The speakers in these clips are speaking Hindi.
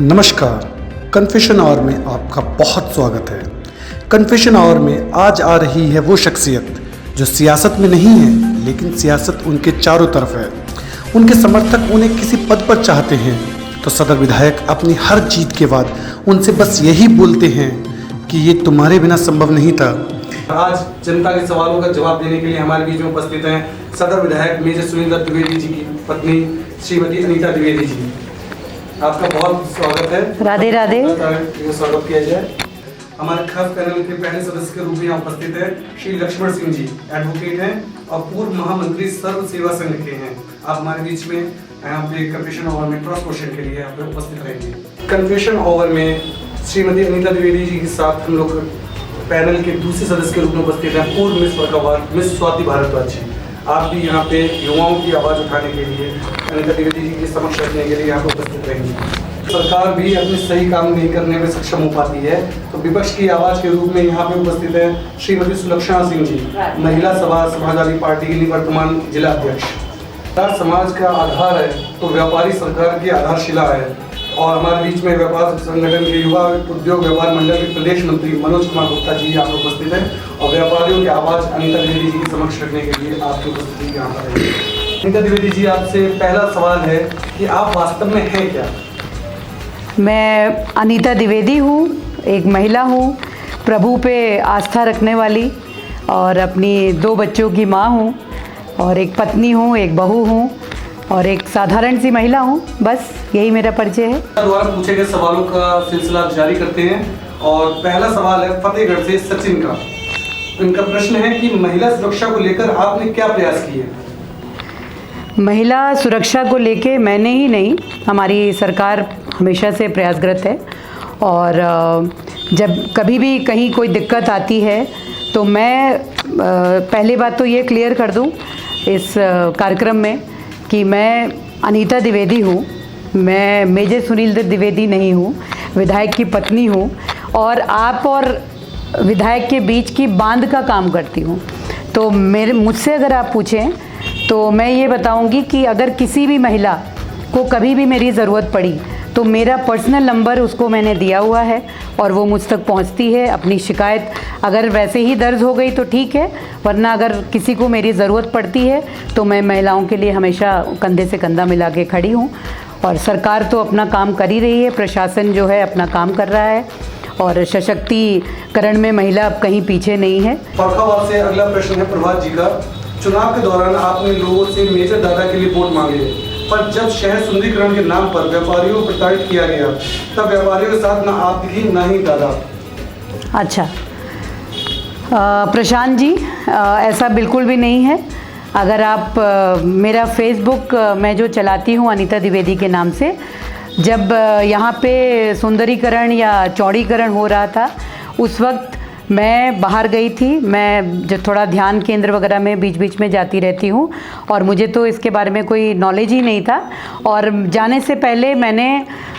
नमस्कार, कन्फेशन आवर में आपका बहुत स्वागत है। कन्फेशन आवर में आज आ रही है वो शख्सियत जो सियासत में नहीं है, लेकिन सियासत उनके चारों तरफ है। उनके समर्थक उन्हें किसी पद पर चाहते हैं तो सदर विधायक अपनी हर जीत के बाद उनसे बस यही बोलते हैं कि ये तुम्हारे बिना संभव नहीं था। आज जनता के सवालों का जवाब देने के लिए हमारे बीच में उपस्थित हैं सदर विधायक मेजर सुनील दत्त द्विवेदी जी की पत्नी श्रीमती अनीता द्विवेदी जी। आपका बहुत स्वागत है। राधे राधे। स्वागत किया जाए। हमारे खास पैनल के पहले सदस्य के रूप में यहाँ उपस्थित है श्री लक्ष्मण सिंह जी, एडवोकेट हैं और पूर्व महामंत्री सर्व सेवा संघ के हैं। आप हमारे बीच में यहाँ पे कन्फेशन आवर में क्रॉस क्वेश्चन के लिए यहाँ पे उपस्थित रहेंगे। कन्फेशन आवर में श्रीमती अनीता द्विवेदी जी के साथ हम लोग पैनल के दूसरे सदस्य के रूप में उपस्थित हैं पूर्व मिस वर्गावार मिस स्वाति भारद्वाज जी। आप भी यहाँ पे युवाओं की आवाज़ उठाने के लिए अनीता द्विवेदी जी के समक्ष रखने के लिए यहाँ पे उपस्थित रहेंगे। सरकार भी अपने सही काम नहीं करने में सक्षम हो पाती है, तो विपक्ष की आवाज़ के रूप में यहाँ पे उपस्थित है श्रीमती सुलक्षणा सिंह जी, महिला समाजवादी पार्टी की निवर्तमान जिला अध्यक्ष। समाज का आधार है तो व्यापारी सरकार की आधारशिला है। और हमारे बीच में व्यापार संगठन के युवा उद्योग व्यापार मंडल के प्रदेश मंत्री मनोज कुमार गुप्ता जी यहाँ पर उपस्थित हैं और व्यापारियों की आवाज़ अनीता द्विवेदी जी के समक्ष रखने के लिए आपकी उपस्थिति यहाँ पर है। अनीता द्विवेदी जी, आपसे पहला सवाल है कि आप वास्तव में हैं क्या? मैं अनीता द्विवेदी हूँ, एक महिला हूँ, प्रभु पे आस्था रखने वाली और अपनी 2 बच्चों की माँ हूँ और एक पत्नी हूँ, एक बहू हूँ और एक साधारण सी महिला हूँ। बस यही मेरा परिचय है। द्वारा पूछे गए सवालों का सिलसिला जारी करते हैं और पहला सवाल है फतेहगढ़ से सचिन का। इनका प्रश्न है कि महिला सुरक्षा को लेकर आपने क्या प्रयास किए? महिला सुरक्षा को लेके मैंने ही नहीं, हमारी सरकार हमेशा से प्रयासरत है और जब कभी भी कहीं कोई दिक्कत आती है तो मैं पहली बात तो ये क्लियर कर दूं इस कार्यक्रम में कि मैं अनीता द्विवेदी हूँ, मैं मेजर सुनील दत्त द्विवेदी नहीं हूँ, विधायक की पत्नी हूँ और आप और विधायक के बीच की बांध का काम करती हूँ। तो मुझसे अगर आप पूछें तो मैं ये बताऊँगी कि अगर किसी भी महिला को कभी भी मेरी ज़रूरत पड़ी तो मेरा पर्सनल नंबर उसको मैंने दिया हुआ है और वो मुझ तक पहुंचती है। अपनी शिकायत अगर वैसे ही दर्ज हो गई तो ठीक है, वरना अगर किसी को मेरी ज़रूरत पड़ती है तो मैं महिलाओं के लिए हमेशा कंधे से कंधा मिला के खड़ी हूँ। और सरकार तो अपना काम कर ही रही है, प्रशासन जो है अपना काम कर रहा है और सशक्तिकरण में महिला अब कहीं पीछे नहीं है। फर्रुखाबाद से अगला प्रश्न है प्रभात जी का। चुनाव के दौरान आपने लोगों से मेजर दादा के लिए वोट मांगे, पर जब शहर सुंदरीकरण के नाम पर व्यापारियों को प्रताड़ित किया गया तब व्यापारियों के साथ ना आप दिखी ना ही दादा। अच्छा प्रशांत जी, ऐसा बिल्कुल भी नहीं है। अगर आप मेरा फेसबुक मैं जो चलाती हूँ अनीता द्विवेदी के नाम से, जब यहाँ पे सुंदरीकरण या चौड़ीकरण हो रहा था उस वक्त मैं बाहर गई थी। मैं जो थोड़ा ध्यान केंद्र वगैरह में बीच बीच में जाती रहती हूँ और मुझे तो इसके बारे में कोई नॉलेज ही नहीं था और जाने से पहले मैंने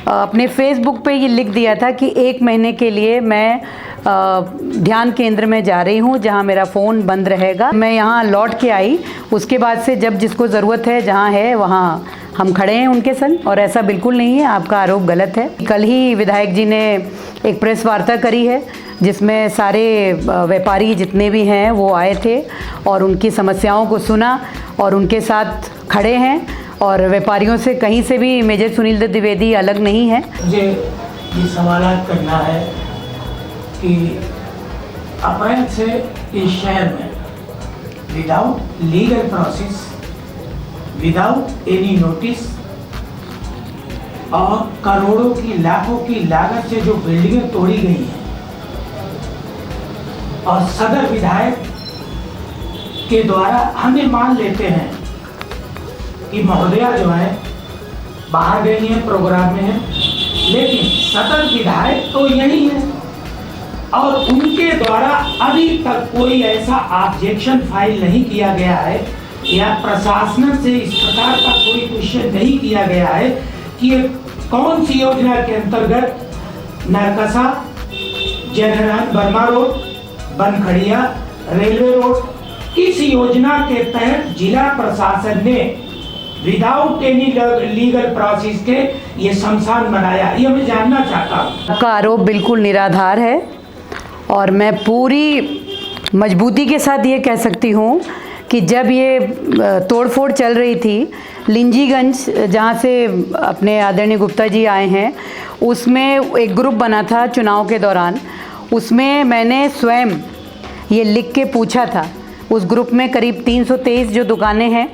अपने फेसबुक पे ये लिख दिया था कि 1 महीने के लिए मैं ध्यान केंद्र में जा रही हूँ जहाँ मेरा फ़ोन बंद रहेगा। मैं यहाँ लौट के आई, उसके बाद से जब जिसको ज़रूरत है जहाँ है वहाँ हम खड़े हैं उनके संग और ऐसा बिल्कुल नहीं है। आपका आरोप गलत है। कल ही विधायक जी ने एक प्रेस वार्ता करी है जिसमें सारे व्यापारी जितने भी हैं वो आए थे और उनकी समस्याओं को सुना और उनके साथ खड़े हैं और व्यापारियों से कहीं से भी मेजर सुनील दत्त द्विवेदी अलग नहीं है। मुझे ये सवाल करना है कि अप्रैल से इस शहर में without legal process, without any notice और करोड़ों की लाखों की लागत से जो बिल्डिंगें तोड़ी गई हैं और सदर विधायक के द्वारा हम ये मान लेते हैं कि महोदया जो है बाहर गई हैं, प्रोग्राम में है, लेकिन सदर विधायक तो यही है और उनके द्वारा अभी तक कोई ऐसा ऑब्जेक्शन फाइल नहीं किया गया है या प्रशासन से इस प्रकार का कोई क्वेश्चन नहीं किया गया है कि ये कौन सी योजना के अंतर्गत Narkasa, जयहरान Verma road, बनखड़िया, railway road, किस योजना के तहत जिला प्रशासन ने विदाउट एनी लीगल प्रोसेस के ये शमशान बनाया, ये मैं जानना चाहता हूँ। आपका आरोप बिल्कुल निराधार है और मैं पूरी मजबूती के साथ ये कह सकती हूँ कि जब ये तोड़फोड़ चल रही थी लिंजीगंज, जहाँ से अपने आदरणीय गुप्ता जी आए हैं, उसमें एक ग्रुप बना था चुनाव के दौरान। उसमें मैंने स्वयं ये लिख के पूछा था। उस ग्रुप में करीब 323 जो दुकानें हैं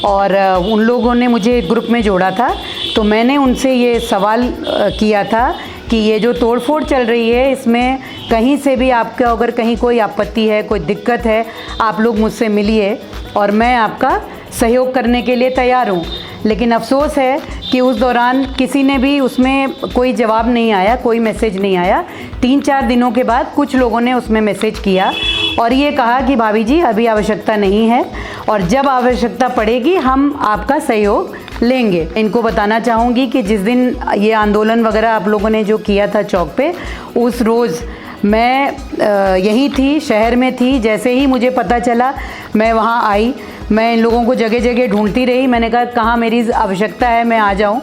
और उन लोगों ने मुझे एक ग्रुप में जोड़ा था। तो मैंने उनसे ये सवाल किया था कि ये जो तोड़फोड़ चल रही है इसमें कहीं से भी आपका अगर कहीं कोई आपत्ति है, कोई दिक्कत है, आप लोग मुझसे मिलिए और मैं आपका सहयोग करने के लिए तैयार हूँ। लेकिन अफसोस है कि उस दौरान किसी ने भी उसमें कोई जवाब नहीं आया, कोई मैसेज नहीं आया। 3-4 दिनों के बाद कुछ लोगों ने उसमें मैसेज किया और ये कहा कि भाभी जी अभी आवश्यकता नहीं है और जब आवश्यकता पड़ेगी हम आपका सहयोग लेंगे। इनको बताना चाहूँगी कि जिस दिन ये आंदोलन वगैरह आप लोगों ने जो किया था चौक पे, उस रोज़ मैं यहीं थी, शहर में थी। जैसे ही मुझे पता चला मैं वहाँ आई। मैं इन लोगों को जगह जगह ढूंढती रही। मैंने कहा कहाँ मेरी आवश्यकता है, मैं आ जाऊँ।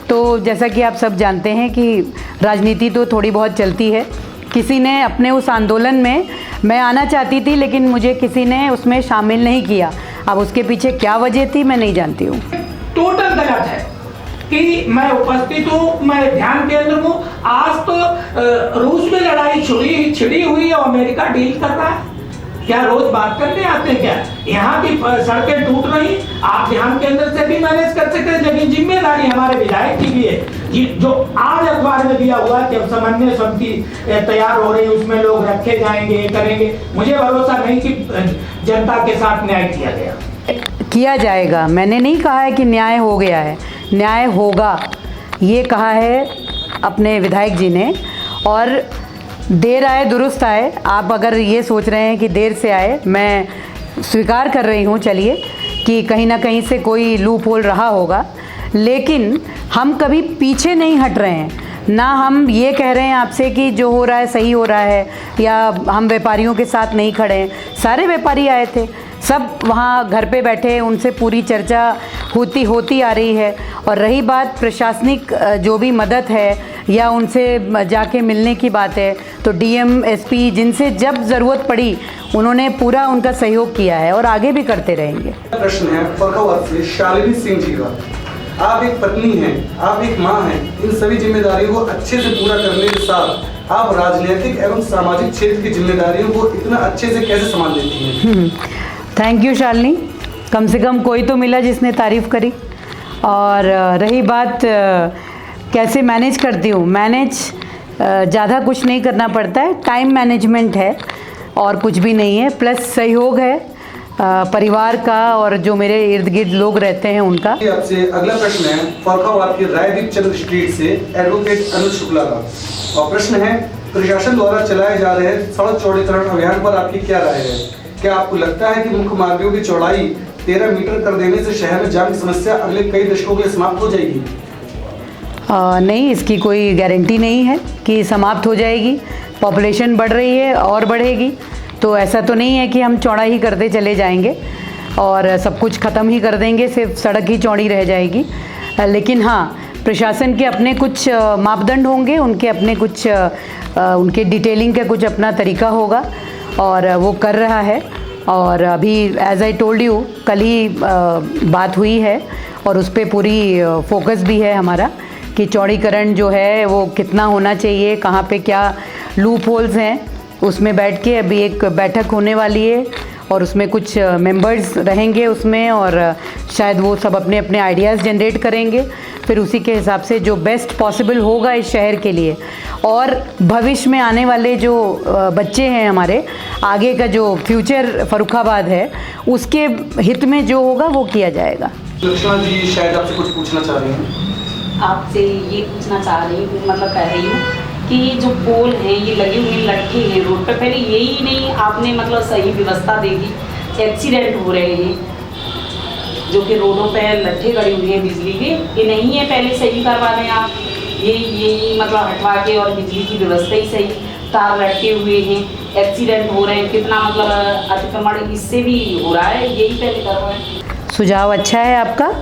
तो जैसा कि आप सब जानते हैं कि राजनीति तो थोड़ी बहुत चलती है। किसी ने अपने उस आंदोलन में, मैं आना चाहती थी लेकिन मुझे किसी ने उसमें शामिल नहीं किया। अब उसके पीछे क्या वजह थी मैं नहीं जानती हूँ। टोटल गलत है कि मैं उपस्थित हूँ, मैं ध्यान केंद्र हूँ। आज तो रूस में लड़ाई छिड़ी हुई है, अमेरिका डील कर रहा है। क्या रोज बात करने आते हैं क्या? यहाँ की सड़कें टूट रही, आप ध्यान केंद्र से भी मैनेज कर सकते हैं, लेकिन जिम्मेदारी हमारे विधायक की भी है। जो आज अखबार में दिया हुआ कि समन्वय समिति तैयार हो रही है, उसमें लोग रखे जाएंगे, करेंगे। मुझे भरोसा नहीं कि जनता के साथ न्याय किया जाएगा। मैंने नहीं कहा है कि न्याय हो गया है, न्याय होगा ये कहा है अपने विधायक जी ने। और देर आए दुरुस्त आए, आप अगर ये सोच रहे हैं कि देर से आए, मैं स्वीकार कर रही हूँ चलिए कि कहीं ना कहीं से कोई लूप होल रहा होगा, लेकिन हम कभी पीछे नहीं हट रहे हैं। ना हम ये कह रहे हैं आपसे कि जो हो रहा है सही हो रहा है, या हम व्यापारियों के साथ नहीं खड़े हैं। सारे व्यापारी आए थे, सब वहाँ घर पे बैठे, उनसे पूरी चर्चा होती आ रही है। और रही बात प्रशासनिक जो भी मदद है या उनसे जाके मिलने की बात है, तो डीएम, एसपी जिनसे जब ज़रूरत पड़ी उन्होंने पूरा उनका सहयोग किया है और आगे भी करते रहेंगे। प्रश्न है फर्रुखाबाद से शालिनी सिंह जी का। आप एक पत्नी हैं, आप एक माँ हैं, इन सभी जिम्मेदारियों को अच्छे से पूरा करने के साथ आप राजनीतिक एवं सामाजिक क्षेत्र की जिम्मेदारियों को इतना अच्छे से कैसे संभाल लेती हैं? थैंक यू शालिनी, कम से कम कोई तो मिला जिसने तारीफ़ करी। और रही बात कैसे मैनेज करती हूँ, मैनेज ज़्यादा कुछ नहीं करना पड़ता है, टाइम मैनेजमेंट है और कुछ भी नहीं है, प्लस सहयोग है परिवार का और जो मेरे इर्द गिर्द लोग रहते हैं उनका। आपसे अगला प्रश्न है फर्रुखाबाद की रायदीप चंद्र स्ट्रीट से एडवोकेट अनुज शुक्ला का, और प्रश्न है प्रशासन द्वारा चलाए जा रहे सड़क चौड़ीकरण अभियान पर आपकी क्या राय है? क्या आपको लगता है कि मुख्य मार्गों की चौड़ाई 13 मीटर कर देने से शहर में जाम की समस्या अगले कई दशकों के लिए समाप्त हो जाएगी? नहीं, इसकी कोई गारंटी नहीं है कि समाप्त हो जाएगी। पॉपुलेशन बढ़ रही है और बढ़ेगी, तो ऐसा तो नहीं है कि हम चौड़ा ही करते चले जाएंगे और सब कुछ ख़त्म ही कर देंगे, सिर्फ सड़क ही चौड़ी रह जाएगी। लेकिन हाँ, प्रशासन के अपने कुछ मापदंड होंगे, उनके अपने कुछ उनके डिटेलिंग का कुछ अपना तरीका होगा और वो कर रहा है। और अभी एज आई टोल्ड यू, कल ही बात हुई है और उस पर पूरी फोकस भी है हमारा कि चौड़ीकरण जो है वो कितना होना चाहिए, कहाँ पे क्या लूप होल्स हैं, उसमें बैठ के अभी एक बैठक होने वाली है और उसमें कुछ मेंबर्स रहेंगे उसमें, और शायद वो सब अपने अपने आइडियाज़ जनरेट करेंगे। फिर उसी के हिसाब से जो बेस्ट पॉसिबल होगा इस शहर के लिए और भविष्य में आने वाले जो बच्चे हैं हमारे, आगे का जो फ्यूचर फर्रुखाबाद है, उसके हित में जो होगा वो किया जाएगा। लक्ष्मण जी शायद आपसे कुछ पूछना चाह रही हैं। आपसे ये पूछना चाह रही हूँ, मतलब कह रही हूँ कि जो पोल हैं ये लगे हुए लटके हैं रोड पर, पहले यही नहीं आपने मतलब सही व्यवस्था देगी। एक्सीडेंट हो रहे हैं जो कि रोडों पे लट्ठे गड़े हुए हैं बिजली के, ये नहीं है पहले सही करवा दें आप, यही मतलब हटवा के और बिजली की व्यवस्था ही सही, तार लटके हुए हैं, एक्सीडेंट हो रहे हैं, कितना मतलब अतिक्रमण इससे भी हो रहा है, यही पहले करवाएं। सुझाव अच्छा है आपका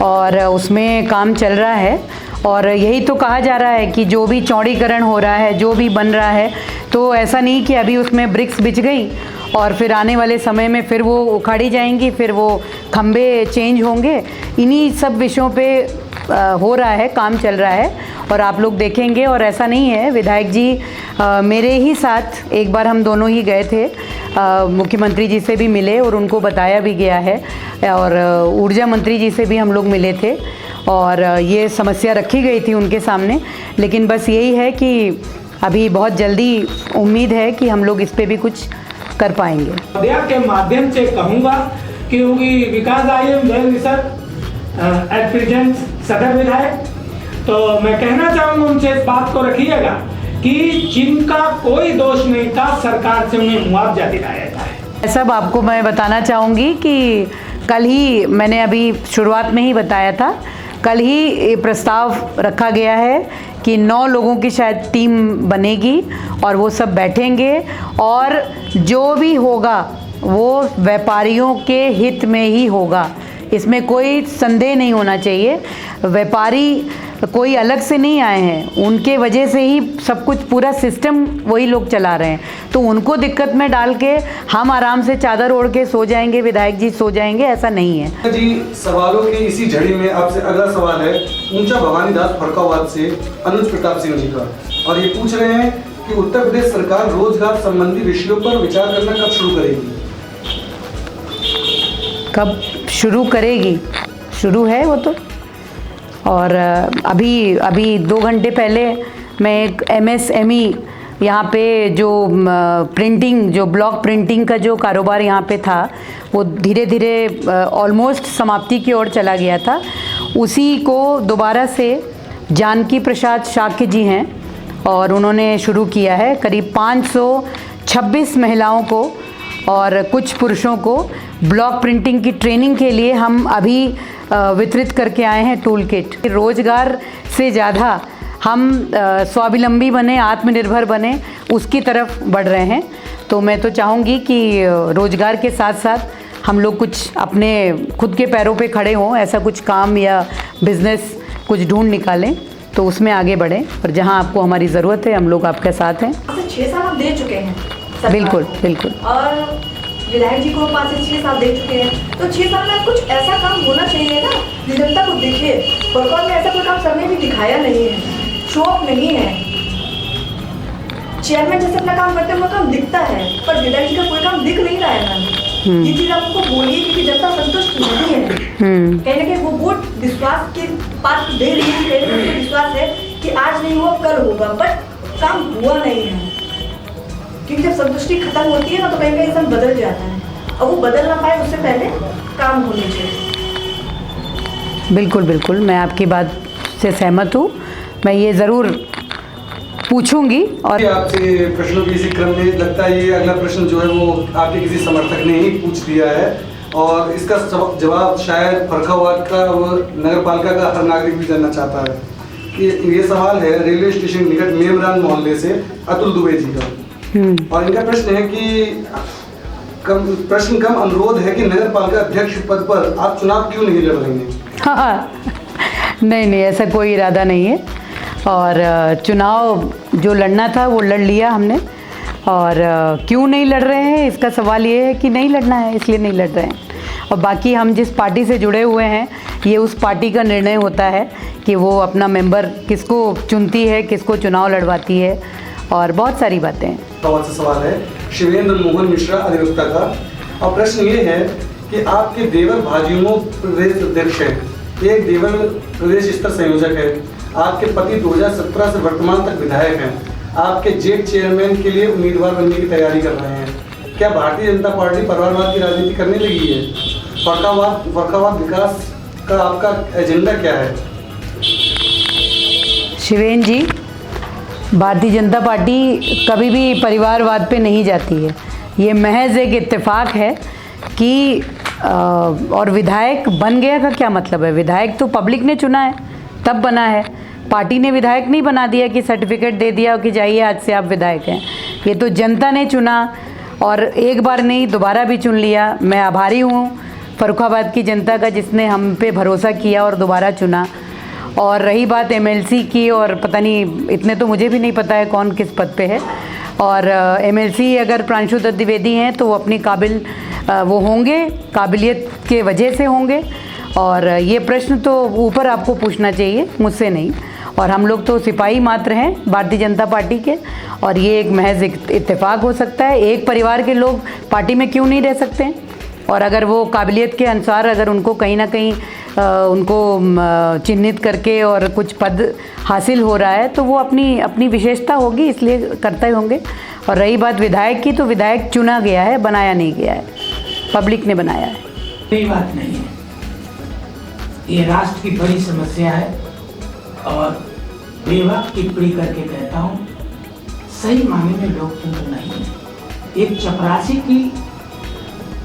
और उसमें काम चल रहा है। और यही तो कहा जा रहा है कि जो भी चौड़ीकरण हो रहा है, जो भी बन रहा है, तो ऐसा नहीं कि अभी उसमें ब्रिक्स बिछ गई और फिर आने वाले समय में फिर वो उखाड़ी जाएंगी, फिर वो खंबे चेंज होंगे। इन्हीं सब विषयों पे हो रहा है, काम चल रहा है और आप लोग देखेंगे। और ऐसा नहीं है, विधायक जी मेरे ही साथ एक बार हम दोनों ही गए थे, मुख्यमंत्री जी से भी मिले और उनको बताया भी गया है, और ऊर्जा मंत्री जी से भी हम लोग मिले थे और ये समस्या रखी गई थी उनके सामने। लेकिन बस यही है कि अभी बहुत जल्दी उम्मीद है कि हम लोग इस पे भी कुछ कर पाएंगे। महोदया के माध्यम से कहूँगा कि विकास आईएम वेल एट प्रेजेंट सदर विधायक, तो मैं कहना चाहूँगा उनसे इस बात को रखिएगा कि जिनका कोई दोष नहीं था सरकार से उन्हें मुआवजा दिलाया जाए। सब आपको मैं बताना चाहूँगी कि कल ही मैंने अभी शुरुआत में ही बताया था, कल ही ये प्रस्ताव रखा गया है कि 9 लोगों की शायद टीम बनेगी और वो सब बैठेंगे और जो भी होगा वो व्यापारियों के हित में ही होगा। इसमें कोई संदेह नहीं होना चाहिए। व्यापारी कोई अलग से नहीं आए हैं, उनके वजह से ही सब कुछ पूरा सिस्टम वही लोग चला रहे हैं, तो उनको दिक्कत में डाल के हम आराम से चादर ओढ़ के सो जाएंगे, विधायक जी सो जाएंगे, ऐसा नहीं है जी। सवालों की इसी झड़ी में आपसे अगला सवाल है ऊंचा भवानीदास फरकावाद से अनुज प्रताप सिंह जी का, और ये पूछ रहे हैं कि उत्तर प्रदेश सरकार रोजगार संबंधी विषयों पर विचार करना कब शुरू करेगी? कब शुरू करेगी? शुरू है वो तो। और अभी 2 घंटे पहले मैं एक MSME यहाँ पे जो प्रिंटिंग, जो ब्लॉक प्रिंटिंग का जो कारोबार यहाँ पे था, वो धीरे धीरे ऑलमोस्ट समाप्ति की ओर चला गया था। उसी को दोबारा से जानकी प्रसाद शाक्य जी हैं और उन्होंने शुरू किया है। करीब 526 महिलाओं को और कुछ पुरुषों को ब्लॉक प्रिंटिंग की ट्रेनिंग के लिए हम अभी वितरित करके आए हैं टूल किट। रोज़गार से ज़्यादा हम स्वावलंबी बने, आत्मनिर्भर बने, उसकी तरफ बढ़ रहे हैं। तो मैं तो चाहूँगी कि रोज़गार के साथ साथ हम लोग कुछ अपने खुद के पैरों पे खड़े हों, ऐसा कुछ काम या बिज़नेस कुछ ढूंढ निकालें, तो उसमें आगे बढ़ें। और जहाँ आपको हमारी ज़रूरत है हम लोग आपके साथ हैं। 6 साल आप दे चुके हैं सरकार। बिल्कुल बिल्कुल। और विधायक जी को 5 से 6 साल दे चुके हैं, तो 6 साल में कुछ ऐसा काम होना चाहिए ना जो जनता को दिखे। वर्कआउट में ऐसा कोई काम सर ने भी दिखाया नहीं है, शो ऑफ नहीं है। चेयरमैन जैसे अपना काम करते हैं वो काम दिखता है, पर विधायक जी का कोई काम दिख नहीं रहा है मैम। ये चीज़ आप उनको बोलिए क्योंकि जनता संतुष्ट नहीं है। कहीं ना कहीं वो वोट विश्वास के पास दे रही है, कहीं ना कहीं विश्वास है कि आज नहीं हुआ कल होगा, बट काम हुआ नहीं है। क्योंकि जब संतुष्टि खत्म होती है ना तो कहीं कहीं इंसान बदल जाता है, और वो बदल ना पाए उससे पहले काम होने चाहिए। बिल्कुल बिल्कुल, मैं आपकी बात से सहमत हूँ। मैं ये ज़रूर पूछूंगी। और आपसे प्रश्नों के इसी क्रम में लगता है ये अगला प्रश्न जो है वो आपके किसी समर्थक ने ही पूछ दिया है, और इसका जवाब शायद फरखावाद का और नगर पालिका का हर नागरिक भी जानना चाहता है। कि ये सवाल है रेलवे स्टेशन निकट मेमरान मोहल्ले से अतुल दुबे जी का, और इनका प्रश्न है कि प्रश्न कम अनुरोध है कि नगर पालिका अध्यक्ष पद पर आप चुनाव क्यों नहीं लड़ रही हैं? हाँ, नहीं, ऐसा कोई इरादा नहीं है। और चुनाव जो लड़ना था वो लड़ लिया हमने। और क्यों नहीं लड़ रहे हैं, इसका सवाल ये है कि नहीं लड़ना है, इसलिए नहीं लड़ रहे हैं। और बाकी हम जिस पार्टी से जुड़े हुए हैं, ये उस पार्टी का निर्णय होता है कि वो अपना मेंबर किसको चुनती है, किसको चुनाव लड़वाती है, और बहुत सारी बातें हैं। बहुत सा सवाल है शिवेंद्र मोहन मिश्रा अधिवक्ता का, और प्रश्न ये है कि आपके देवर भाजयुमो प्रदेश अध्यक्ष हैं, एक देवर प्रदेश स्तर संयोजक है, आपके पति 2017 से वर्तमान तक विधायक हैं, आपके जेठ चेयरमैन के लिए उम्मीदवार बनने की तैयारी कर रहे हैं। क्या भारतीय जनता पार्टी परिवारवाद की राजनीति करने लगी है? फरखावाद विकास का आपका एजेंडा क्या है? शिवेन जी, भारतीय जनता पार्टी कभी भी परिवारवाद पे नहीं जाती है। ये महज एक इत्तेफाक है कि और विधायक बन गया का क्या मतलब है? विधायक तो पब्लिक ने चुना है तब बना है, पार्टी ने विधायक नहीं बना दिया कि सर्टिफिकेट दे दिया कि जाइए आज से आप विधायक हैं। ये तो जनता ने चुना, और एक बार नहीं दोबारा भी चुन लिया। मैं आभारी हूँ फर्रुखाबाद की जनता का, जिसने हम पे भरोसा किया और दोबारा चुना। और रही बात एमएलसी की, और पता नहीं, इतने तो मुझे भी नहीं पता है कौन किस पद पे है। और एमएलसी अगर प्रांशु दत्त द्विवेदी हैं तो वो अपनी काबिल वो होंगे, काबिलियत के वजह से होंगे। और ये प्रश्न तो ऊपर आपको पूछना चाहिए, मुझसे नहीं। और हम लोग तो सिपाही मात्र हैं भारतीय जनता पार्टी के, और ये एक महज इत्तेफाक हो सकता है। एक परिवार के लोग पार्टी में क्यों नहीं रह सकते हैं? और अगर वो काबिलियत के अनुसार अगर उनको कहीं ना कहीं उनको चिन्हित करके और कुछ पद हासिल हो रहा है तो वो अपनी विशेषता होगी, इसलिए करते होंगे। और रही बात विधायक की, तो विधायक चुना गया है, बनाया नहीं गया है, पब्लिक ने बनाया है। कोई बात नहीं है, ये राष्ट्र की बड़ी समस्या है। और बेवक्त टिप्पणी करके कहता हूँ, सही मायने में लोकतंत्र नहीं है। एक चपरासी की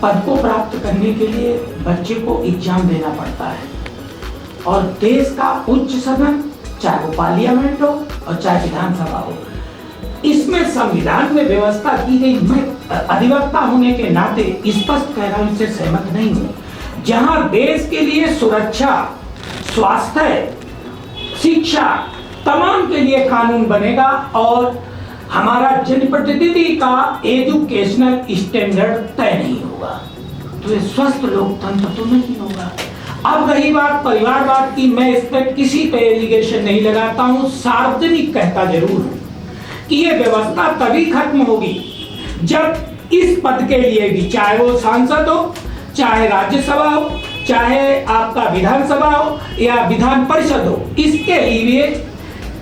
पद को प्राप्त करने के लिए बच्चे को एग्जाम देना पड़ता है, और देश का उच्च सदन, चाहे वो पार्लियामेंट हो और चाहे विधानसभा हो, इसमें संविधान में व्यवस्था की गई। मैं अधिवक्ता होने के नाते स्पष्ट कह रहा हूं, इससे सहमत नहीं हूं। जहां देश के लिए सुरक्षा, स्वास्थ्य, शिक्षा, तमाम के लिए कानून बनेगा और हमारा जनप्रतिनिधि का एजुकेशनल स्टैंडर्ड तय नहीं होगा, तो ये स्वस्थ लोकतंत्र तो नहीं होगा। अब रही बात परिवारवाद की, मैं इस पर किसी पे एलिगेशन नहीं लगाता हूं, सार्वजनिक कहता जरूर हूं कि ये व्यवस्था तभी खत्म होगी जब इस पद के लिए भी, चाहे वो सांसद हो, चाहे राज्यसभा हो, चाहे आपका विधानसभा हो या विधान परिषद हो, इसके लिए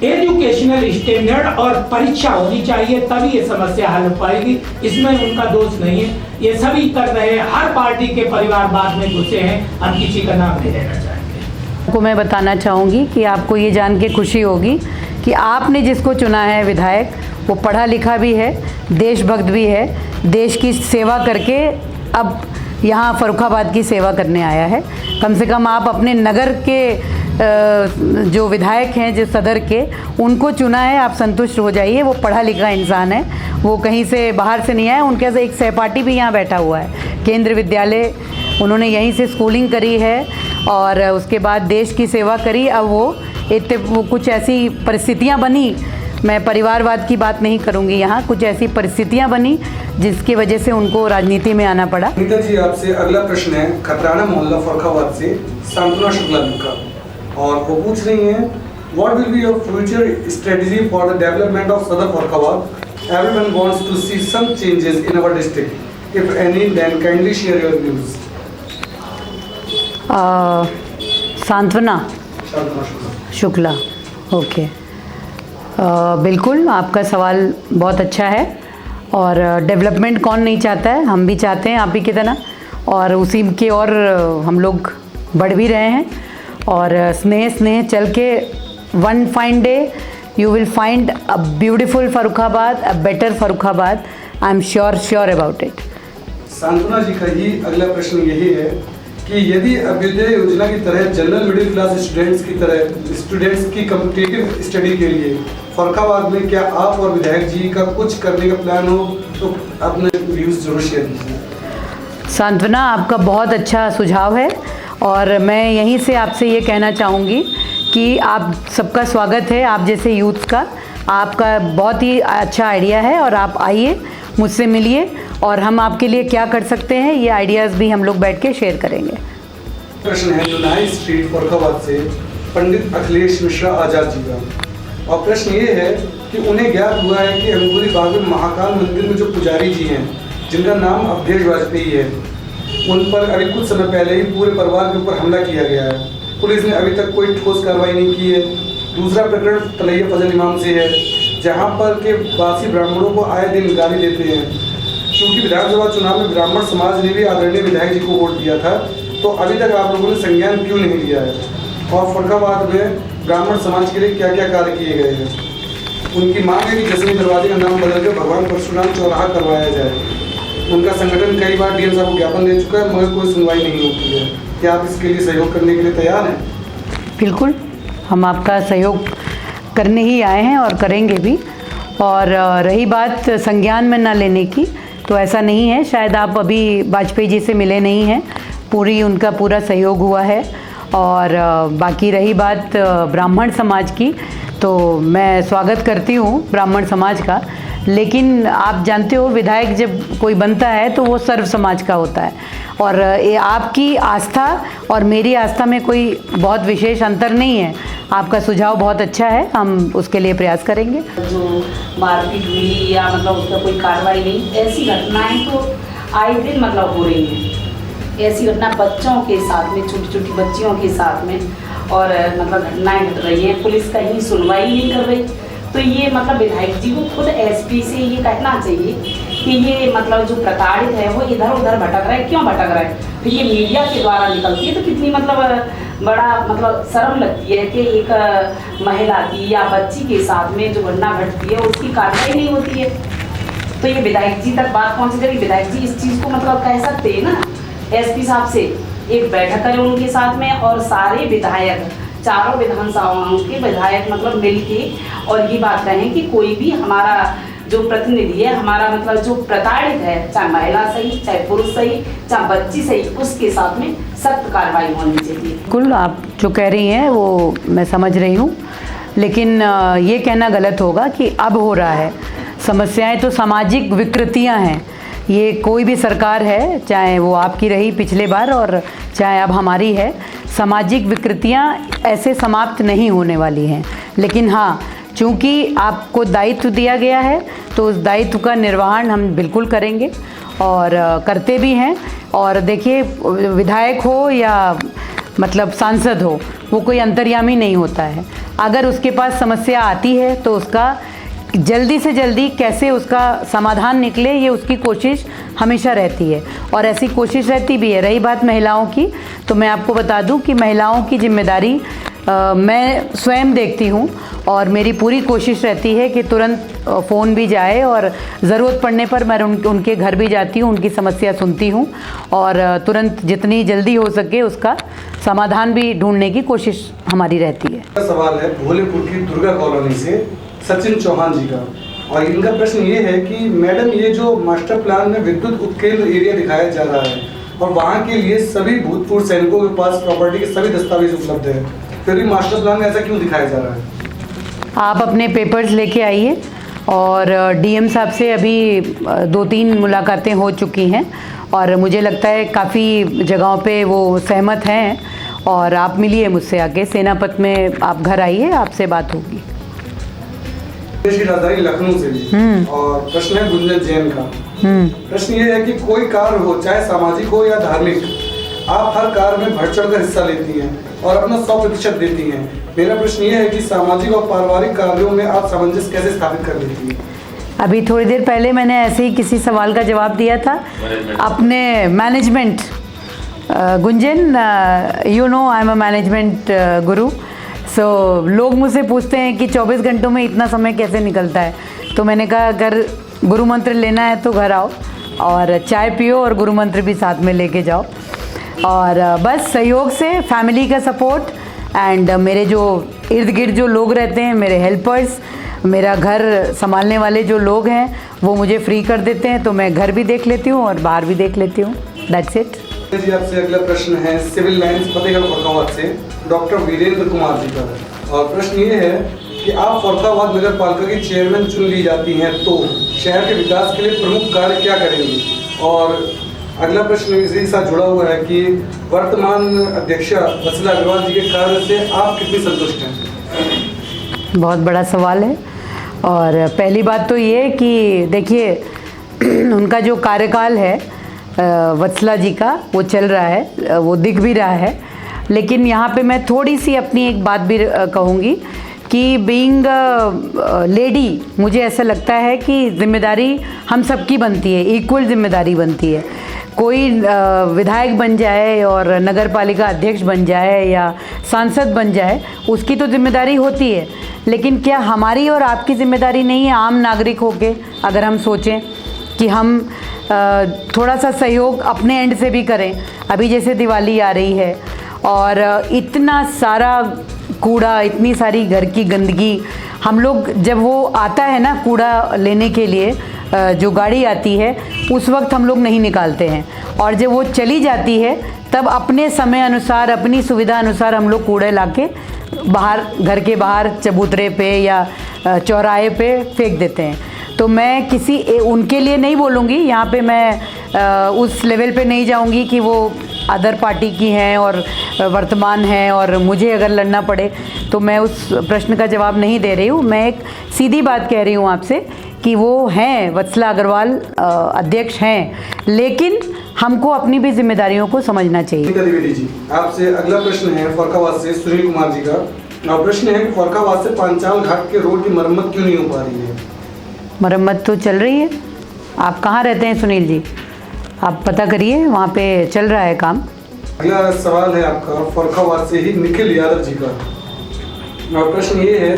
एजुकेशनल स्टैंडर्ड और परीक्षा होनी चाहिए, तभी ये समस्या हल हो पाएगी। इसमें उनका दोष नहीं है, ये सभी कर रहे हैं, हर पार्टी के परिवारवाद में घुसे हैं, हम किसी का नाम नहीं लेना चाहेंगे। आपको मैं बताना चाहूँगी कि आपको ये जान के खुशी होगी कि आपने जिसको चुना है विधायक, वो पढ़ा लिखा भी है, देशभक्त भी है, देश की सेवा करके अब यहाँ फर्रुखाबाद की सेवा करने आया है। कम से कम आप अपने नगर के जो विधायक हैं, जो सदर के, उनको चुना है, आप संतुष्ट हो जाइए। वो पढ़ा लिखा इंसान है, वो कहीं से बाहर से नहीं आया। उनके से एक सहपाठी भी यहाँ बैठा हुआ है, केंद्र विद्यालय, उन्होंने यहीं से स्कूलिंग करी है और उसके बाद देश की सेवा करी। अब वो कुछ ऐसी परिस्थितियाँ बनी, मैं परिवारवाद की बात नहीं करूँगी यहाँ, कुछ ऐसी परिस्थितियाँ बनी जिसकी वजह से उनको राजनीति में आना पड़ा। नीता जी, आपसे अगला प्रश्न है खतराना मोहल्ला फर्रुखाबाद से सांत्वना शुक्ला जी का, और वो पूछ रही हैं, what will be your future strategy for the development of Sadar Farrukhabad? Everyone wants to see some changes in our district, if any then kindly share your views. Santvana Shukla, okay. बिल्कुल, आपका सवाल बहुत अच्छा है, और डेवलपमेंट कौन नहीं चाहता है, हम भी चाहते हैं आप ही की तरह, और उसी के और हम लोग बढ़ भी रहे हैं। और स्नेह चल के one fine day you will find a beautiful Farrukhabad, a better Farrukhabad, I am sure about it. सांत्वना जी का ही अगला प्रश्न यही है कि यदि अभ्युदय योजना की तरह जनरल मिडिल क्लास स्टूडेंट्स की कॉम्पिटिटिव स्टडी के लिए फर्रुखाबाद में क्या आप और विधायक जी का कुछ करने का प्लान हो, तो अपने व्यूज़ जरूर शेयर कीजिए। सांत्वना, आपका बहुत अच्छा सुझाव है, और मैं यहीं से आपसे ये कहना चाहूँगी कि आप सबका स्वागत है, आप जैसे यूथ का, आपका बहुत ही अच्छा आइडिया है, और आप आइए, मुझसे मिलिए, और हम आपके लिए क्या कर सकते हैं ये आइडियाज़ भी हम लोग बैठ के शेयर करेंगे। प्रश्न है यूनाई स्ट्रीट फर्रुखाबाद से पंडित अखिलेश मिश्रा आजाद जी का, और प्रश्न ये है कि उन्हें ज्ञात हुआ है कि अंगूरी बाग में महाकाल मंदिर में जो पुजारी जी हैं, जिनका नाम अवधेश वाजपेयी है, उन पर अभी कुछ समय पहले ही पूरे परिवार के ऊपर हमला किया गया है। पुलिस ने अभी तक कोई ठोस कार्रवाई नहीं की है। दूसरा प्रकरण तलैया फजल इमाम से है, जहां पर के वासी ब्राह्मणों को आए दिन गाली देते हैं। क्योंकि विधानसभा चुनाव में ब्राह्मण समाज ने भी आदरणीय विधायक जी को वोट दिया था, तो अभी तक आप लोगों ने संज्ञान क्यों नहीं लिया है? और फर्रुखाबाद में ब्राह्मण समाज के लिए क्या क्या कार्य किए गए हैं? उनकी मांग है कि जसवीं दरवाजे का नाम बदलकर भगवान परशुराम चौराहा करवाया जाए। उनका संगठन कई बार डीएम साहब को ज्ञापन दे चुका है, मगर कोई सुनवाई नहीं होती है। क्या आप इसके लिए सहयोग करने के लिए तैयार हैं? बिल्कुल, हम आपका सहयोग करने ही आए हैं और करेंगे भी। और रही बात संज्ञान में ना लेने की, तो ऐसा नहीं है, शायद आप अभी वाजपेयी जी से मिले नहीं हैं, पूरी उनका पूरा सहयोग हुआ है। और बाकी रही बात ब्राह्मण समाज की, तो मैं स्वागत करती हूँ ब्राह्मण समाज का, लेकिन आप जानते हो विधायक जब कोई बनता है तो वो सर्व समाज का होता है, और ये आपकी आस्था और मेरी आस्था में कोई बहुत विशेष अंतर नहीं है। आपका सुझाव बहुत अच्छा है, हम उसके लिए प्रयास करेंगे। जो मारपीट हुई या मतलब उसका कोई कार्रवाई नहीं, ऐसी घटनाएं तो आए दिन मतलब हो रही हैं। ऐसी घटना बच्चों के साथ में, छोटी छोटी बच्चियों के साथ में, और मतलब घटनाएं घट रही हैं, पुलिस कहीं सुनवाई नहीं कर रही। तो ये मतलब विधायक जी को खुद एसपी से ये कहना चाहिए कि ये मतलब जो प्रताड़ित है वो इधर उधर भटक रहा है, क्यों भटक रहा है। फिर ये मीडिया के द्वारा निकलती है तो कितनी मतलब बड़ा मतलब शर्म लगती है कि एक महिला की या बच्ची के साथ में जो घटना घटती है उसकी कार्रवाई नहीं होती है। तो ये विधायक जी तक बात पहुँच गई। विधायक जी इस चीज़ को मतलब कह सकते हैं ना एसपी साहब से, एक बैठक करें उनके साथ में, और सारे विधायक, चारों विधानसभाओं के विधायक मतलब मिलके और ये बात कहें कि कोई भी हमारा जो प्रतिनिधि है, हमारा मतलब जो प्रताड़ित है, चाहे महिला सही, चाहे पुरुष सही, चाहे बच्ची सही, उसके साथ में सख्त कार्रवाई होनी चाहिए। बिल्कुल, आप जो कह रही हैं वो मैं समझ रही हूँ, लेकिन ये कहना गलत होगा कि अब हो रहा है। समस्याएं तो सामाजिक विकृतियाँ हैं। ये कोई भी सरकार है, चाहे वो आपकी रही पिछले बार और चाहे अब हमारी है, सामाजिक विकृतियाँ ऐसे समाप्त नहीं होने वाली हैं। लेकिन हाँ, चूँकि आपको दायित्व दिया गया है तो उस दायित्व का निर्वहन हम बिल्कुल करेंगे और करते भी हैं। और देखिए, विधायक हो या मतलब सांसद हो, वो कोई अंतर्यामी नहीं होता है। अगर उसके पास समस्या आती है तो उसका जल्दी से जल्दी कैसे उसका समाधान निकले, ये उसकी कोशिश हमेशा रहती है और ऐसी कोशिश रहती भी है। रही बात महिलाओं की, तो मैं आपको बता दूं कि महिलाओं की जिम्मेदारी मैं स्वयं देखती हूं और मेरी पूरी कोशिश रहती है कि तुरंत फ़ोन भी जाए और ज़रूरत पड़ने पर मैं उनके घर भी जाती हूं, उनकी समस्या सुनती हूं और तुरंत जितनी जल्दी हो सके उसका समाधान भी ढूंढने की कोशिश हमारी रहती है। सवाल है भोलेपुर की दुर्गा कॉलोनी से सचिन चौहान जी का, और इनका प्रश्न ये है कि मैडम, ये जो मास्टर प्लान में विद्युत उपकेंद्र एरिया दिखाया जा रहा है और वहाँ के लिए सभी भूतपूर्व सैनिकों के पास प्रॉपर्टी के सभी दस्तावेज उपलब्ध है, फिर भी मास्टर प्लान में ऐसा क्यों दिखाया जा रहा है? आप अपने पेपर्स लेके आइए, और डीएम साहब से अभी 2-3 मुलाकातें हो चुकी हैं और मुझे लगता है काफ़ी जगहों पे वो सहमत हैं, और आप मिलिए मुझसे आके, सेनापत में आप घर आइए, आपसे बात होगी। राजधानी लखनऊ से भी, और प्रश्न है गुंजन जैन का। प्रश्न ये है कि कोई कार्य हो, चाहे सामाजिक हो या धार्मिक, आप हर कार्य में बढ़ चढ़ कर हिस्सा लेती हैं और अपना 100% देती हैं। मेरा प्रश्न ये है कि सामाजिक और पारिवारिक कार्यों में आप सामंजस्य कैसे स्थापित कर लेती हैं? अभी थोड़ी देर पहले मैंने ऐसे ही किसी सवाल का जवाब दिया था अपने management. Gunjan, you know I am a management गुरु, सो लोग मुझसे पूछते हैं कि 24 घंटों में इतना समय कैसे निकलता है, तो मैंने कहा अगर गुरु मंत्र लेना है तो घर आओ और चाय पियो और गुरु मंत्र भी साथ में लेके जाओ, और बस सहयोग से, फैमिली का सपोर्ट एंड मेरे जो इर्द गिर्द जो लोग रहते हैं, मेरे हेल्पर्स, मेरा घर संभालने वाले जो लोग हैं, वो मुझे फ्री कर देते हैं, तो मैं घर भी देख लेती हूँ और बाहर भी देख लेती हूँ। That's it. जी, आपसे अगला प्रश्न है सिविल लाइंस फतेहगढ़ फरखाबाद से डॉक्टर वीरेंद्र कुमार जी का, और प्रश्न ये है कि आप फरखाबाद नगर पालिका की चेयरमैन चुन ली जाती हैं तो शहर के विकास के लिए प्रमुख कार्य क्या करेंगी? और अगला प्रश्न इसी के साथ जुड़ा हुआ है कि वर्तमान अध्यक्षा वत्सला अग्रवाल जी के कार्य से आप कितनी संतुष्ट हैं? बहुत बड़ा सवाल है, और पहली बात तो ये कि देखिए उनका जो कार्यकाल है वत्सला जी का, वो चल रहा है, वो दिख भी रहा है, लेकिन यहाँ पे मैं थोड़ी सी अपनी एक बात भी कहूँगी कि बीइंग लेडी, मुझे ऐसा लगता है कि जिम्मेदारी हम सबकी बनती है, इक्वल जिम्मेदारी बनती है। कोई विधायक बन जाए और नगर पालिका अध्यक्ष बन जाए या सांसद बन जाए, उसकी तो जिम्मेदारी होती है, लेकिन क्या हमारी और आपकी जिम्मेदारी नहीं है आम नागरिक होके, अगर हम सोचें कि हम थोड़ा सा सहयोग अपने एंड से भी करें? अभी जैसे दिवाली आ रही है और इतना सारा कूड़ा, इतनी सारी घर की गंदगी, हम लोग जब वो आता है ना कूड़ा लेने के लिए, जो गाड़ी आती है उस वक्त हम लोग नहीं निकालते हैं, और जब वो चली जाती है तब अपने समय अनुसार, अपनी सुविधा अनुसार हम लोग कूड़े लाके बाहर, घर के बाहर चबूतरे पे या चौराहे पे फेंक देते हैं। तो मैं उनके लिए नहीं बोलूँगी, यहाँ पे मैं उस लेवल पे नहीं जाऊँगी कि वो अदर पार्टी की हैं और वर्तमान हैं और मुझे अगर लड़ना पड़े, तो मैं उस प्रश्न का जवाब नहीं दे रही हूँ। मैं एक सीधी बात कह रही हूँ आपसे कि वो हैं, वत्सला अग्रवाल अध्यक्ष हैं, लेकिन हमको अपनी भी जिम्मेदारियों को समझना चाहिए। द्विवेदी जी, आपसे अगला प्रश्न है फरक्काबाद से सुनील कुमार जी का। और प्रश्न है कि फरक्काबाद से पांचाल घाट के रोड की मरम्मत क्यों नहीं हो पा रही है? मरम्मत तो चल रही है। आप कहाँ रहते हैं सुनील जी? आप पता करिए, वहाँ पे चल रहा है काम। अगला सवाल है आपका फरक्काबाद से ही निखिल यादव जी का। और प्रश्न ये है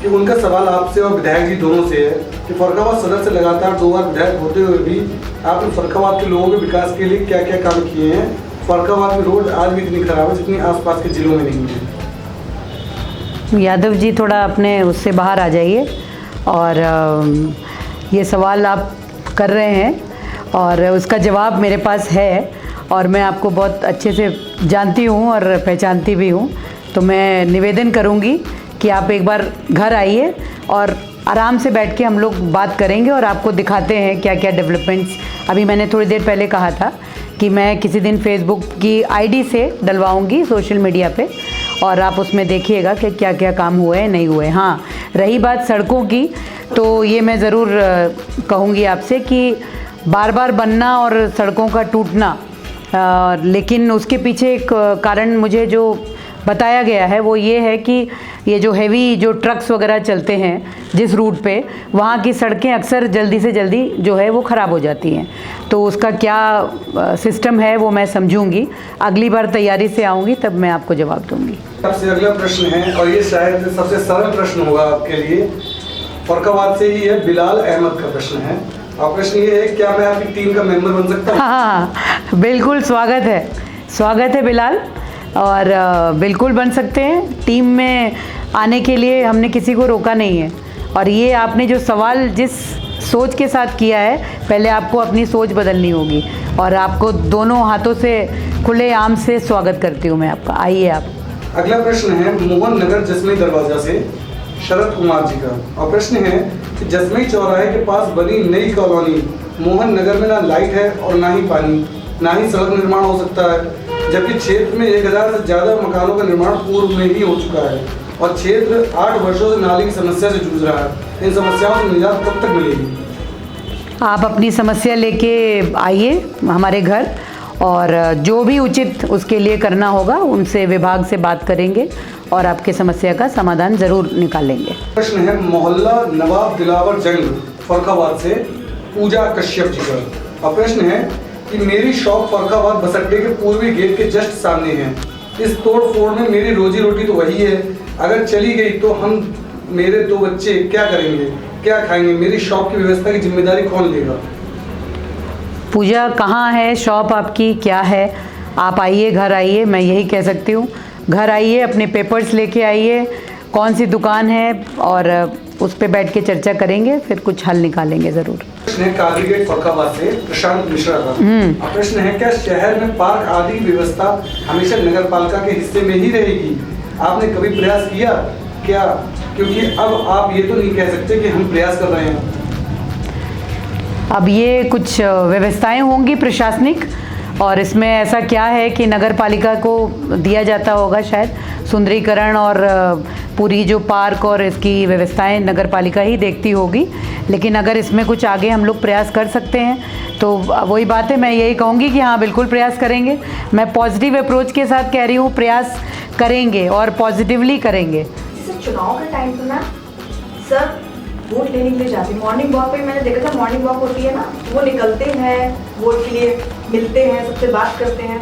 कि उनका सवाल आपसे और विधायक जी दोनों से है कि फरक्काबाद सदर से लगातार 2 बार विधायक होते हुए भी आपने फरक्काबाद के लोगों के विकास के लिए क्या क्या काम किए हैं? फरक्काबाद की रोड आज भी इतनी खराब है जितनी आसपास के जिलों में नहीं है। यादव जी थोड़ा अपने उससे बाहर आ जाइए, और ये सवाल आप कर रहे हैं और उसका जवाब मेरे पास है, और मैं आपको बहुत अच्छे से जानती हूँ और पहचानती भी हूँ। तो मैं निवेदन करूँगी कि आप एक बार घर आइए और आराम से बैठ के हम लोग बात करेंगे और आपको दिखाते हैं क्या क्या डेवलपमेंट्स। अभी मैंने थोड़ी देर पहले कहा था कि मैं किसी दिन फेसबुक की आईडी से डलवाऊंगी सोशल मीडिया पे, और आप उसमें देखिएगा कि क्या क्या काम हुए हैं, नहीं हुए। हाँ, रही बात सड़कों की, तो ये मैं ज़रूर कहूँगी आपसे कि बार बार बनना और सड़कों का टूटना, लेकिन उसके पीछे एक कारण मुझे जो बताया गया है वो ये है कि ये जो हैवी जो ट्रक्स वगैरह चलते हैं जिस रूट पे, वहाँ की सड़कें अक्सर जल्दी से जल्दी जो है वो ख़राब हो जाती हैं। तो उसका क्या सिस्टम है वो मैं समझूंगी, अगली बार तैयारी से आऊँगी तब मैं आपको जवाब दूंगी। आपसे अगला प्रश्न है और ये शायद सबसे सरल प्रश्न होगा आपके लिए, फरक्काबाद से ही है, बिलाल अहमद का प्रश्न है। और प्रश्न ये है, क्या मैं आपकी टीम का मेंबर बन सकता हूँ? हाँ, बिल्कुल स्वागत है बिलाल, और बिल्कुल बन सकते हैं। टीम में आने के लिए हमने किसी को रोका नहीं है, और ये आपने जो सवाल जिस सोच के साथ किया है, पहले आपको अपनी सोच बदलनी होगी, और आपको दोनों हाथों से खुले आम से स्वागत करती हूँ मैं आपका। आइए आप। अगला प्रश्न है मोहन नगर जसमई दरवाजा से शरद कुमार जी का। और प्रश्न है कि जसमई चौराहे के पास बनी नई कॉलोनी मोहन नगर में ना लाइट है और ना ही पानी, ना ही सड़क निर्माण हो सकता है, जबकि क्षेत्र में 1000 से ज़्यादा मकानों का निर्माण पूर्व में ही हो चुका है और क्षेत्र 8 वर्षों से नाली की समस्या से जूझ रहा है। इन समस्याओं से निजात कब तक मिलेगी? आप अपनी समस्या लेके आइए हमारे घर, और जो भी उचित उसके लिए करना होगा उनसे विभाग से बात करेंगे और आपके समस्या का समाधान ज़रूर निकालेंगे। प्रश्न है मोहल्ला नवाब दिलावर जंग फरक्काबाद से पूजा कश्यप जी का। और प्रश्न है कि मेरी शॉप फरक्काबाद बस अड्डे के पूर्वी गेट के जस्ट सामने है। इस तोड़ फोड़ में मेरी रोजी रोटी तो वही है, अगर चली गई तो हम, मेरे 2 बच्चे क्या करेंगे, क्या खाएंगे? मेरी शॉप की व्यवस्था की जिम्मेदारी कौन लेगा? पूजा, कहाँ है शॉप आपकी, क्या है? आप आइए, घर आइए, मैं यही कह सकती हूँ। घर आइए, अपने पेपर्स लेके आइए, कौन सी दुकान है, और उस पे बैठ के चर्चा करेंगे, फिर कुछ हल निकालेंगे ज़रूर। प्रश्न है कादरीगेट फरक्काबाद से प्रशांत मिश्रा का। प्रश्न है, क्या शहर में पार्क आदि की व्यवस्था हमेशा नगर पालिका के हिस्से में ही रहेगी? आपने कभी प्रयास किया क्या? क्योंकि अब आप ये तो नहीं कह सकते कि हम प्रयास कर रहे हैं। अब ये कुछ व्यवस्थाएं होंगी प्रशासनिक, और इसमें ऐसा क्या है कि नगर पालिका को दिया जाता होगा शायद सुंदरीकरण, और पूरी जो पार्क और इसकी व्यवस्थाएं नगर पालिका ही देखती होगी। लेकिन अगर इसमें कुछ आगे हम लोग प्रयास कर सकते हैं तो वही बात है, मैं यही कहूँगी कि हाँ बिल्कुल प्रयास करेंगे। मैं पॉजिटिव अप्रोच के साथ कह रही हूँ, प्रयास करेंगे और पॉजिटिवली करेंगे। जैसे चुनाव के टाइम पर ना सर वोट लेने के लिए जाते हैं, मॉर्निंग वॉक पे मैंने देखा था, मॉर्निंग वॉक होती है ना, वो निकलते हैं वोट के लिए, मिलते हैं, सबसे बात करते हैं।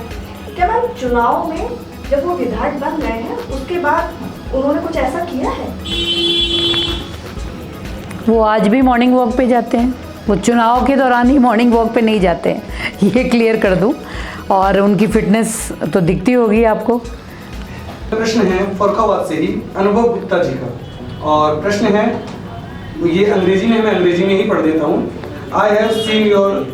क्या मैम चुनाव में जब वो विधायक बन गए हैं उसके बाद उन्होंने कुछ ऐसा किया है? वो आज भी मॉर्निंग वॉक पे जाते हैं, वो चुनाव के दौरान ही मॉर्निंग वॉक पे नहीं जाते हैं, ये क्लियर कर दूं। और उनकी फिटनेस तो दिखती होगी आपको। प्रश्न है फर्रुखाबाद से ही अनुभव गुप्ता जी का, और प्रश्न है ये अंग्रेजी में, मैं अंग्रेजी में ही पढ़ देता हूँ। I have seen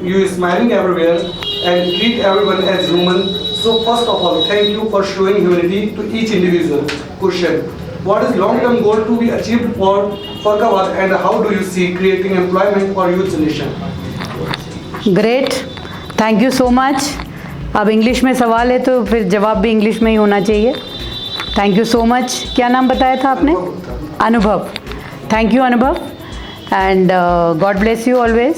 you smiling everywhere and treat everyone as human. So first of all, thank you for showing humanity to each individual. Question: what is long-term goal to be achieved for Farruखाबाद and how do you see creating employment for youth generation? Great, thank you so much. अब इंग्लिश में सवाल है तो फिर जवाब भी इंग्लिश में ही होना चाहिए। Thank you so much. क्या नाम बताया था आपने? Anubhav. Thank you Anubhav, and God bless you always.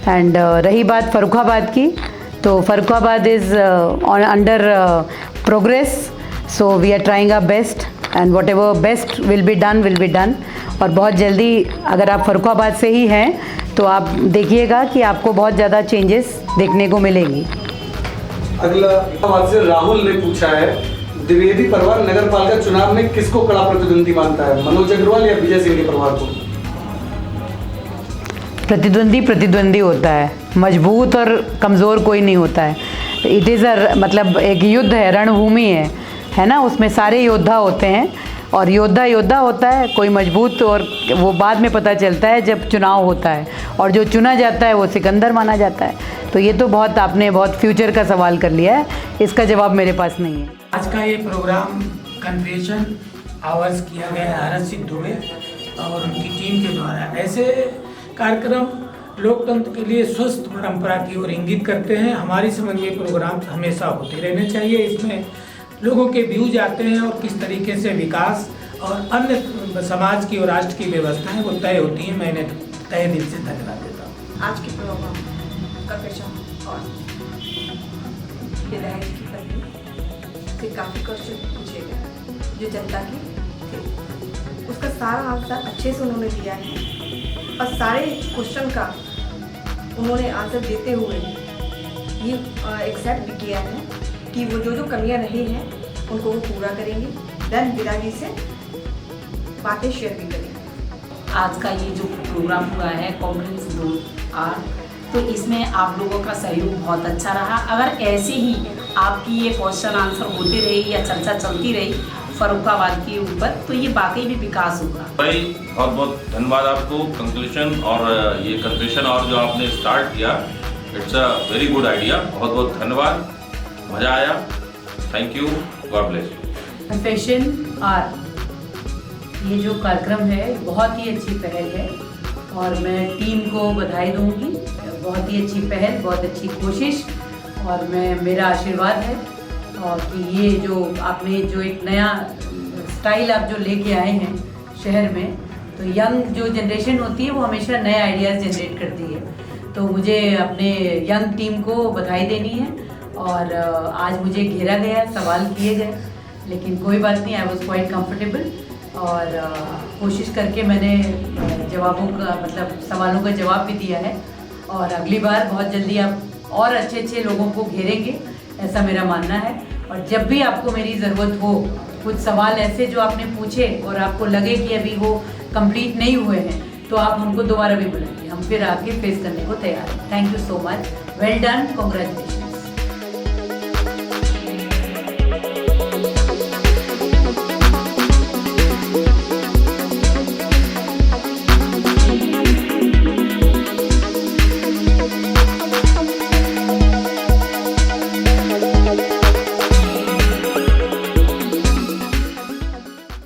And रही बात फर्रुखाबाद की, तो Farrukhabad is under progress, so we are trying our best and whatever best will be done. और बहुत जल्दी अगर आप फर्रुखाबाद से ही हैं तो आप देखिएगा कि आपको बहुत ज़्यादा चेंजेस देखने को मिलेंगी। अगला सवाल से राहुल ने पूछा है, द्विवेदी परिवार नगर पालिका चुनाव में किसको कड़ा प्रतिद्वंदी मानता है, मनोज अग्रवाल या विजय सिंह के परिवार को? प्रतिद्वंदी होता है, मजबूत और कमज़ोर कोई नहीं होता है। इट इज़ मतलब एक युद्ध है, रणभूमि है ना, उसमें सारे योद्धा होते हैं और योद्धा होता है। कोई मजबूत और वो बाद में पता चलता है जब चुनाव होता है, और जो चुना जाता है वो सिकंदर माना जाता है। तो ये तो बहुत आपने बहुत फ्यूचर का सवाल कर लिया है, इसका जवाब मेरे पास नहीं है। आज का ये प्रोग्राम कन्वेंशन आवर्स किया गया है हरत सिद्धू में और उनकी टीम के द्वारा। ऐसे कार्यक्रम लोकतंत्र के लिए स्वस्थ परंपरा की ओर इंगित करते हैं। हमारी समझ में प्रोग्राम हमेशा होते रहने चाहिए। इसमें लोगों के व्यूज आते हैं और किस तरीके से विकास और अन्य समाज की और राष्ट्र की व्यवस्थाएं वो तय होती हैं। मैंने तहे दिल से धन्यवाद देता हूँ। आज के प्रोग्राम कन्वेंशन और विधायक की पत्नी से काफ़ी क्वेश्चन पूछे गए जो जनता की थे, उसका सारा आंसर अच्छे से उन्होंने दिया है और सारे क्वेश्चन का उन्होंने आंसर देते हुए ये एक्सेप्ट भी किया है कि वो जो कमियां रही हैं उनको वो पूरा करेंगे। देन विदाई से बातें शेयर भी करेंगे। आज का ये जो प्रोग्राम हुआ है कॉम्प्रिहेंसिव ग्रोथ आर्ट, तो इसमें आप लोगों का सहयोग बहुत अच्छा रहा। अगर ऐसे ही आपकी ये क्वेश्चन आंसर होते रही या चर्चा चलती रही फर्रुखाबाद के ऊपर, तो ये वाकई भी विकास होगा। भाई बहुत बहुत धन्यवाद आपको। कंक्लूजन और ये कन्वेंशन और जो आपने स्टार्ट किया, it's a very good idea. बहुत बहुत धन्यवाद, मज़ा आया। Thank you, God bless you. Convention आर ये जो कार्यक्रम है बहुत ही अच्छी पहल है और मैं टीम को बधाई दूंगी। बहुत ही अच्छी पहल, बहुत अच्छी कोशिश, और मेरा आशीर्वाद है और कि ये जो आपने जो एक नया स्टाइल आप जो लेके आए हैं शहर में, तो यंग जो जनरेशन होती है वो हमेशा नए आइडियाज़ जनरेट करती है। तो मुझे अपने यंग टीम को बधाई देनी है। और आज मुझे घेरा गया, सवाल किए गए, लेकिन कोई बात नहीं, आई वॉज क्वाइट कंफर्टेबल और कोशिश करके मैंने जवाबों का मतलब सवालों का जवाब भी दिया है। और अगली बार बहुत जल्दी आप और अच्छे लोगों को घेरेंगे, ऐसा मेरा मानना है। और जब भी आपको मेरी ज़रूरत हो, कुछ सवाल ऐसे जो आपने पूछे और आपको लगे कि अभी वो कंप्लीट नहीं हुए हैं, तो आप हमको दोबारा भी बुलाइए, हम फिर आके फेस करने को तैयार हैं। Thank you so much, well done, congratulation.